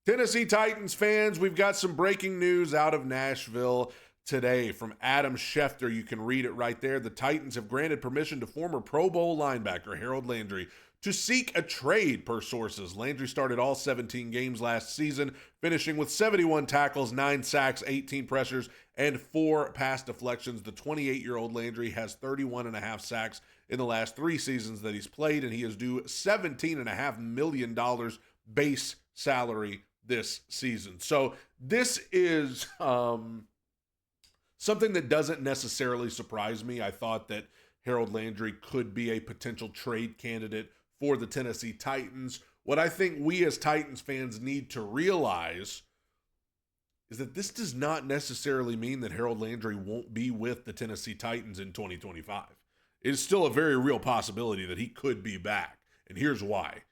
Tennessee Titans fans, we've got some breaking news out of Nashville today from Adam Schefter. You can read it right there. The Titans have granted permission to former Pro Bowl linebacker Harold Landry to seek a trade, per sources. Landry started all 17 games last season, finishing with 71 tackles, 9 sacks, 18 pressures, and 4 pass deflections. The 28-year-old Landry has 31.5 sacks in the last 3 seasons that he's played, and he is due $17.5 million base salary this season. So this is something that doesn't necessarily surprise me. I thought that Harold Landry could be a potential trade candidate for the Tennessee Titans. What I think we as Titans fans need to realize is that this does not necessarily mean that Harold Landry won't be with the Tennessee Titans in 2025. It is still a very real possibility that he could be back, and here's why.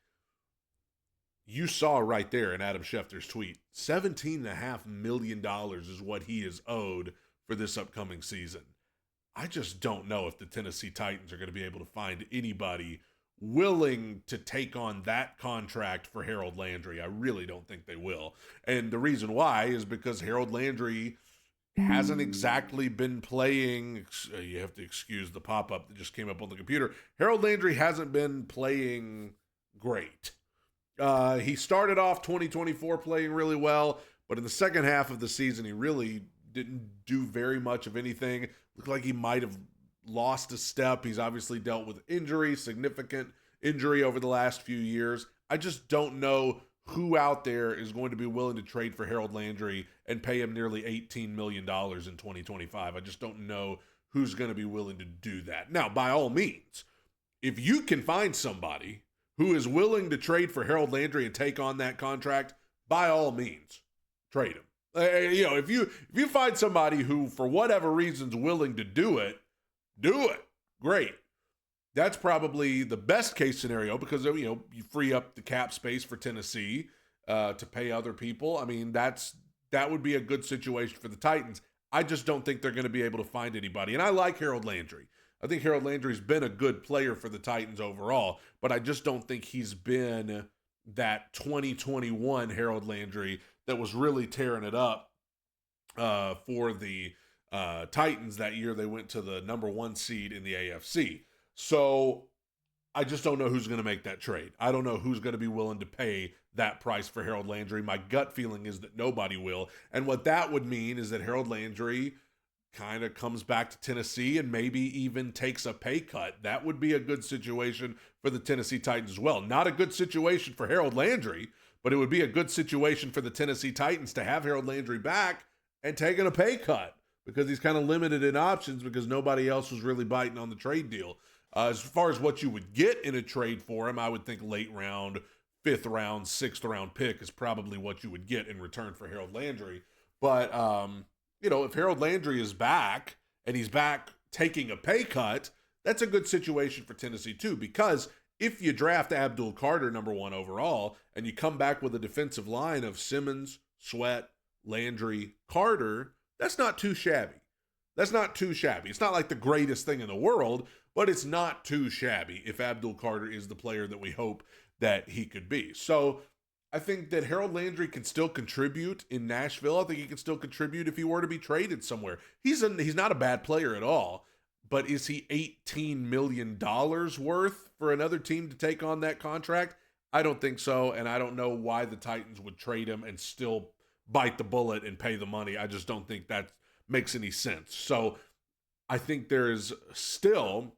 You saw right there in Adam Schefter's tweet, $17.5 million is what he is owed for this upcoming season. I just don't know if the Tennessee Titans are going to be able to find anybody willing to take on that contract for Harold Landry. I really don't think they will. And the reason why is because Harold Landry hasn't exactly been playing. You have to excuse the pop-up that just came up on the computer. Harold Landry hasn't been playing great. He started off 2024 playing really well, but in the second half of the season, he really didn't do very much of anything. Looked like he might have lost a step. He's obviously dealt with injury, significant injury over the last few years. I just don't know who out there is going to be willing to trade for Harold Landry and pay him nearly $18 million in 2025. I just don't know who's going to be willing to do that. Now, by all means, if you can find somebody who is willing to trade for Harold Landry and take on that contract, by all means, trade him. If you find somebody who, for whatever reason's willing to do it. Great. That's probably the best case scenario because, you free up the cap space for Tennessee to pay other people. I mean, that would be a good situation for the Titans. I just don't think they're going to be able to find anybody. And I like Harold Landry. I think Harold Landry's been a good player for the Titans overall, but I just don't think he's been that 2021 Harold Landry that was really tearing it up for the Titans that year. They went to the number 1 seed in the AFC. So I just don't know who's going to make that trade. I don't know who's going to be willing to pay that price for Harold Landry. My gut feeling is that nobody will. And what that would mean is that Harold Landry kind of comes back to Tennessee and maybe even takes a pay cut. That would be a good situation for the Tennessee Titans as well. Not a good situation for Harold Landry, but it would be a good situation for the Tennessee Titans to have Harold Landry back and taking a pay cut because he's kind of limited in options because nobody else was really biting on the trade deal. As far as what you would get in a trade for him, I would think late round, 5th round, 6th round pick is probably what you would get in return for Harold Landry. But, if Harold Landry is back and he's back taking a pay cut, that's a good situation for Tennessee too, because if you draft Abdul Carter number 1 overall and you come back with a defensive line of Simmons, Sweat, Landry, Carter, that's not too shabby. It's not like the greatest thing in the world, but it's not too shabby if Abdul Carter is the player that we hope that he could be. So I think that Harold Landry can still contribute in Nashville. I think he can still contribute if he were to be traded somewhere. He's not a bad player at all, but is he $18 million worth for another team to take on that contract? I don't think so, and I don't know why the Titans would trade him and still bite the bullet and pay the money. I just don't think that makes any sense. So I think there's still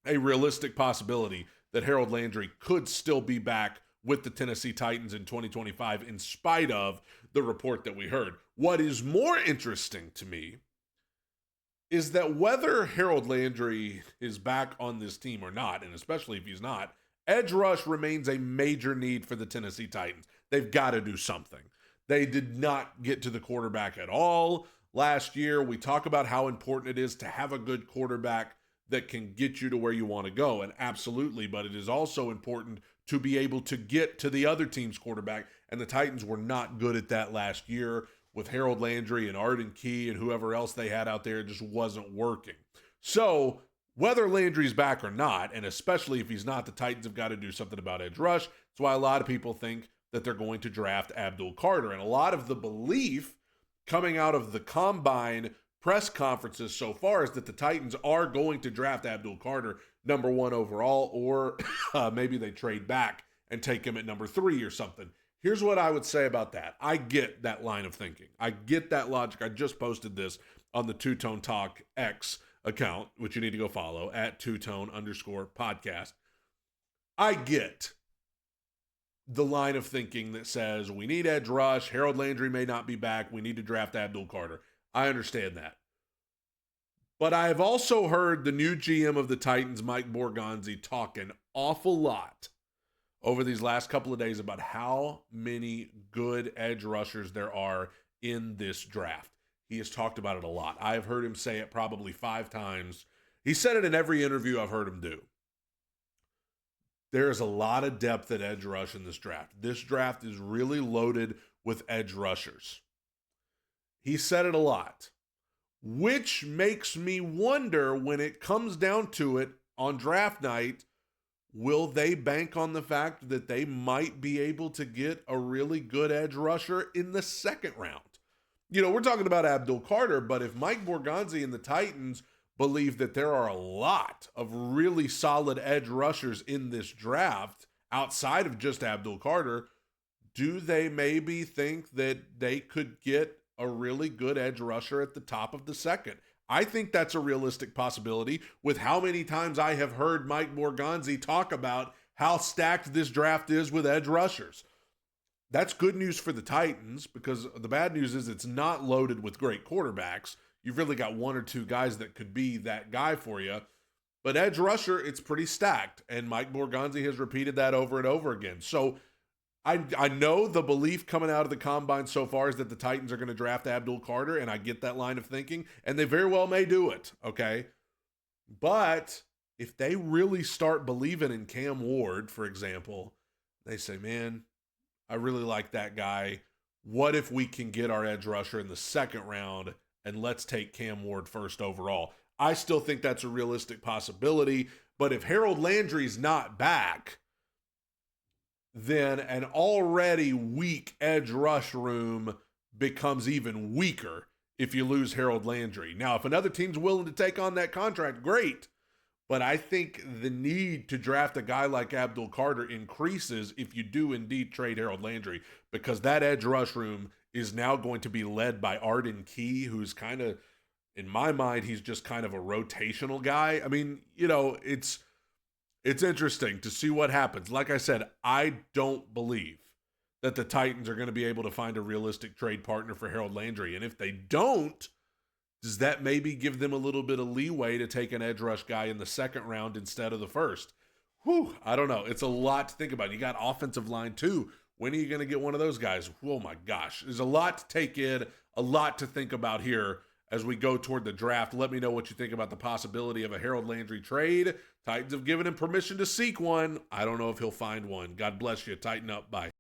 a realistic possibility that Harold Landry could still be back with the Tennessee Titans in 2025 in spite of the report that we heard. What is more interesting to me is that whether Harold Landry is back on this team or not, and especially if he's not, edge rush remains a major need for the Tennessee Titans. They've got to do something. They did not get to the quarterback at all last year. We talk about how important it is to have a good quarterback that can get you to where you want to go, and absolutely, but it is also important to be able to get to the other team's quarterback, and the Titans were not good at that last year with Harold Landry and Arden Key and whoever else they had out there. It just wasn't working. So whether Landry's back or not, and especially if he's not, the Titans have got to do something about edge rush. That's why a lot of people think that they're going to draft Abdul Carter. And a lot of the belief coming out of the combine press conferences so far is that the Titans are going to draft Abdul Carter number 1 overall, or maybe they trade back and take him at number 3 or something. Here's what I would say about that. I get that line of thinking. I get that logic. I just posted this on the Two Tone Talk X account, which you need to go follow at @2tone_podcast. I get the line of thinking that says we need edge rush. Harold Landry may not be back. We need to draft Abdul Carter. I understand that. But I have also heard the new GM of the Titans, Mike Borgonzi, talk an awful lot over these last couple of days about how many good edge rushers there are in this draft. He has talked about it a lot. I have heard him say it probably 5 times. He said it in every interview I've heard him do. There is a lot of depth at edge rush in this draft. This draft is really loaded with edge rushers. He said it a lot, which makes me wonder when it comes down to it on draft night, will they bank on the fact that they might be able to get a really good edge rusher in the second round? You know, we're talking about Abdul Carter, but if Mike Borgonzi and the Titans believe that there are a lot of really solid edge rushers in this draft outside of just Abdul Carter, do they maybe think that they could get a really good edge rusher at the top of the second? I think that's a realistic possibility with how many times I have heard Mike Borgonzi talk about how stacked this draft is with edge rushers. That's good news for the Titans, because the bad news is it's not loaded with great quarterbacks. You've really got 1 or 2 guys that could be that guy for you. But edge rusher, it's pretty stacked. And Mike Borgonzi has repeated that over and over again. So I know the belief coming out of the combine so far is that the Titans are going to draft Abdul Carter, and I get that line of thinking, and they very well may do it, okay? But if they really start believing in Cam Ward, for example, they say, man, I really like that guy. What if we can get our edge rusher in the second round, and let's take Cam Ward first overall? I still think that's a realistic possibility, but if Harold Landry's not back, then an already weak edge rush room becomes even weaker if you lose Harold Landry. Now, if another team's willing to take on that contract, great. But I think the need to draft a guy like Abdul Carter increases if you do indeed trade Harold Landry, because that edge rush room is now going to be led by Arden Key, who's kind of, in my mind, he's just kind of a rotational guy. I mean, you know, it's interesting to see what happens. Like I said, I don't believe that the Titans are going to be able to find a realistic trade partner for Harold Landry. And if they don't, does that maybe give them a little bit of leeway to take an edge rush guy in the second round instead of the first? Whew, I don't know. It's a lot to think about. You got offensive line too. When are you going to get one of those guys? Oh my gosh. There's a lot to take in, a lot to think about here as we go toward the draft. Let me know what you think about the possibility of a Harold Landry trade. Titans have given him permission to seek one. I don't know if he'll find one. God bless you. Tighten up. Bye.